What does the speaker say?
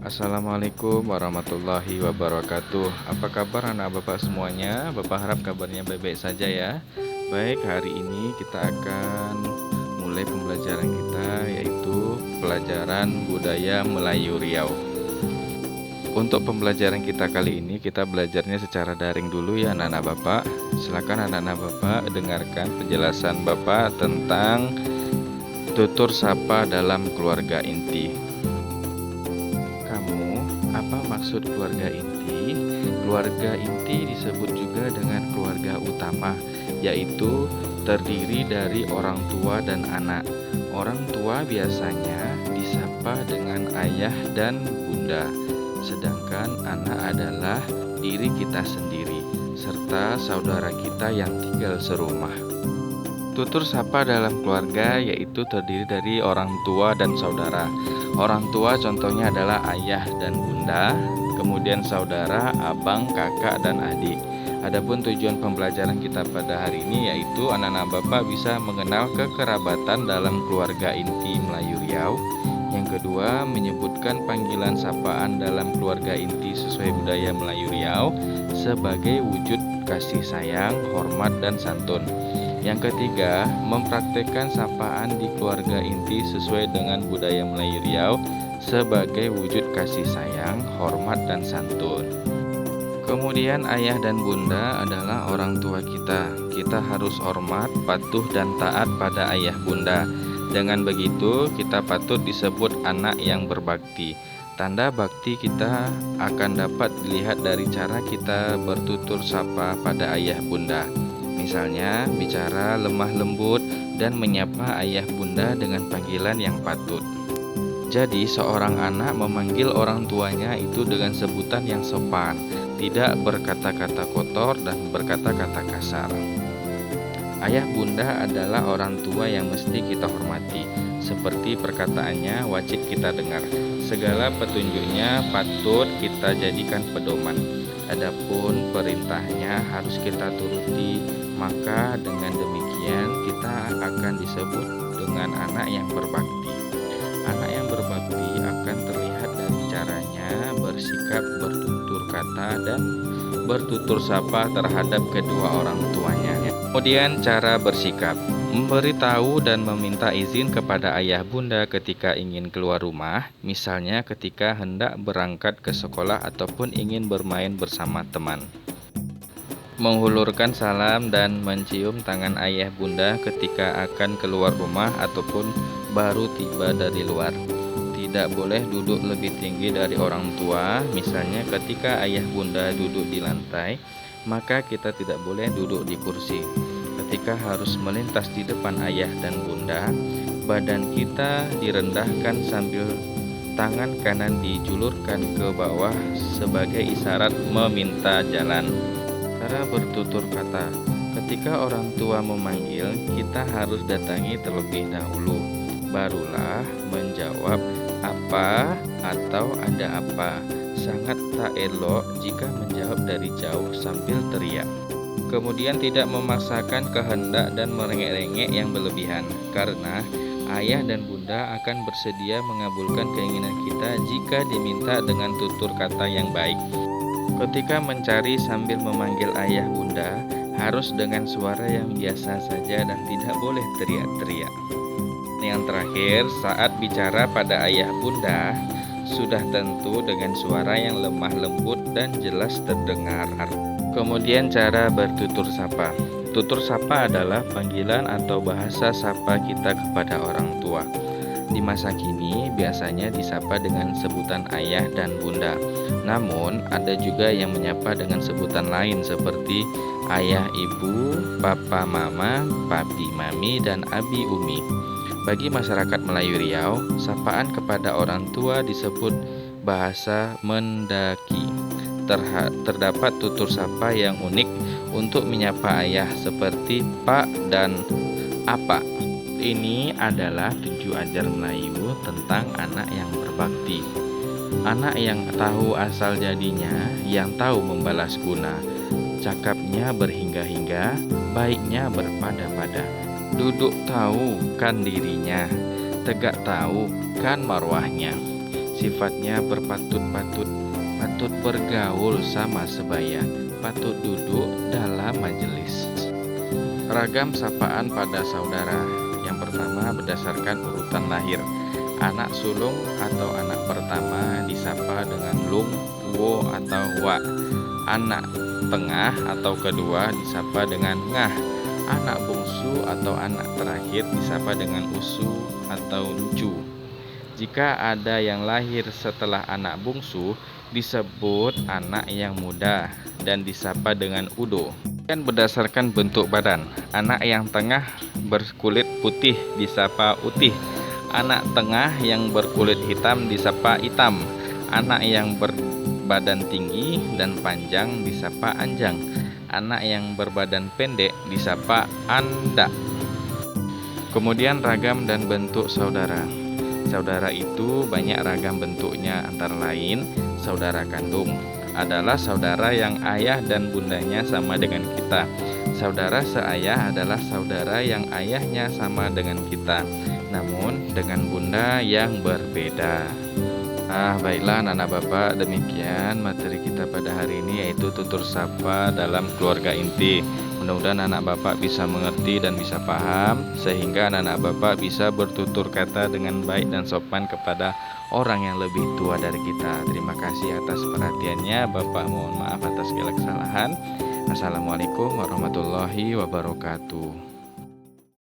Assalamualaikum warahmatullahi wabarakatuh. Apa kabar anak bapak semuanya? Bapak harap kabarnya baik-baik saja ya. Baik, hari ini kita akan mulai pembelajaran kita, yaitu pelajaran budaya Melayu Riau. Untuk pembelajaran kita kali ini, kita belajarnya secara daring dulu ya anak-anak bapak. Silakan anak-anak bapak dengarkan penjelasan bapak tentang tutur sapa dalam keluarga inti. Apa maksud keluarga inti? Keluarga inti disebut juga dengan keluarga utama, yaitu terdiri dari orang tua dan anak. Orang tua biasanya disapa dengan ayah dan bunda, sedangkan anak adalah diri kita sendiri, serta saudara kita yang tinggal serumah. Tutur sapa dalam keluarga yaitu terdiri dari orang tua dan saudara. Orang tua contohnya adalah ayah dan bunda, kemudian saudara, abang, kakak, dan adik. Adapun tujuan pembelajaran kita pada hari ini yaitu anak-anak bapak bisa mengenal kekerabatan dalam keluarga inti Melayu Riau. Yang kedua, menyebutkan panggilan sapaan dalam keluarga inti sesuai budaya Melayu Riau sebagai wujud kasih sayang, hormat, dan santun. Yang ketiga, mempraktekkan sapaan di keluarga inti sesuai dengan budaya Melayu Riau sebagai wujud kasih sayang, hormat, dan santun. Kemudian ayah dan bunda adalah orang tua kita. Kita harus hormat, patuh, dan taat pada ayah bunda. Dengan begitu, kita patut disebut anak yang berbakti. Tanda bakti kita akan dapat dilihat dari cara kita bertutur sapa pada ayah bunda. Misalnya, bicara lemah lembut dan menyapa ayah bunda dengan panggilan yang patut. Jadi, seorang anak memanggil orang tuanya itu dengan sebutan yang sopan, tidak berkata-kata kotor dan berkata-kata kasar. Ayah bunda adalah orang tua yang mesti kita hormati, seperti perkataannya wajib kita dengar. Segala petunjuknya patut kita jadikan pedoman. Adapun perintahnya harus kita turuti, maka dengan demikian kita akan disebut dengan anak yang berbakti. Anak yang berbakti akan terlihat dari caranya bersikap, bertutur kata, dan bertutur sapa terhadap kedua orang tuanya. Kemudian cara bersikap, memberitahu dan meminta izin kepada ayah bunda ketika ingin keluar rumah, misalnya ketika hendak berangkat ke sekolah ataupun ingin bermain bersama teman. Menghulurkan salam dan mencium tangan ayah bunda ketika akan keluar rumah ataupun baru tiba dari luar. Tidak boleh duduk lebih tinggi dari orang tua, misalnya ketika ayah bunda duduk di lantai, maka kita tidak boleh duduk di kursi. Ketika harus melintas di depan ayah dan bunda, badan kita direndahkan sambil tangan kanan dijulurkan ke bawah sebagai isyarat meminta jalan. Cara bertutur kata, ketika orang tua memanggil, kita harus datangi terlebih dahulu, barulah menjawab apa atau ada apa. Sangat tak elok jika menjawab dari jauh sambil teriak. Kemudian tidak memaksakan kehendak dan merengek-rengek yang berlebihan, karena ayah dan bunda akan bersedia mengabulkan keinginan kita jika diminta dengan tutur kata yang baik. Ketika mencari sambil memanggil ayah bunda, harus dengan suara yang biasa saja dan tidak boleh teriak-teriak. Yang terakhir, saat bicara pada ayah bunda, sudah tentu dengan suara yang lemah lembut dan jelas terdengar. Kemudian cara bertutur sapa. Tutur sapa adalah panggilan atau bahasa sapa kita kepada orang tua. Di masa kini biasanya disapa dengan sebutan ayah dan bunda. Namun ada juga yang menyapa dengan sebutan lain seperti ayah ibu, papa mama, papi mami, dan abi umi. Bagi masyarakat Melayu Riau, sapaan kepada orang tua disebut bahasa mendaki. Terdapat tutur sapa yang unik untuk menyapa ayah seperti pak dan apa. Ini adalah tujuh ajar Melayu tentang anak yang berbakti. Anak yang tahu asal jadinya, yang tahu membalas guna. Cakapnya berhingga-hingga, baiknya berpada-pada. Duduk tahu kan dirinya, tegak tahu kan marwahnya. sifatnya berpatut-patut, patut bergaul sama sebaya, patut duduk dalam majelis. Ragam sapaan pada saudara. Yang pertama berdasarkan urutan lahir. Anak sulung atau anak pertama disapa dengan lung, wo atau wa. Anak tengah atau kedua disapa dengan ngah. Anak bungsu atau anak terakhir disapa dengan usu atau ncu. Jika ada yang lahir setelah anak bungsu, disebut anak yang muda dan disapa dengan udo. Dan berdasarkan bentuk badan, anak yang tengah berkulit putih disapa utih. Anak tengah yang berkulit hitam disapa hitam. Anak yang berbadan tinggi dan panjang disapa anjang. Anak yang berbadan pendek disapa anda. Kemudian ragam dan bentuk saudara. Saudara itu banyak ragam bentuknya, antara lain saudara kandung adalah saudara yang ayah dan bundanya sama dengan kita. Saudara seayah adalah saudara yang ayahnya sama dengan kita, namun dengan bunda yang berbeda. Baiklah anak-anak Bapak, demikian materi kita pada hari ini, yaitu tutur sapa dalam keluarga inti. Mudah-mudahan anak Bapak bisa mengerti dan bisa paham, sehingga anak-anak Bapak bisa bertutur kata dengan baik dan sopan kepada orang yang lebih tua dari kita. Terima kasih atas perhatiannya. Bapak mohon maaf atas segala kesalahan. Assalamualaikum warahmatullahi wabarakatuh.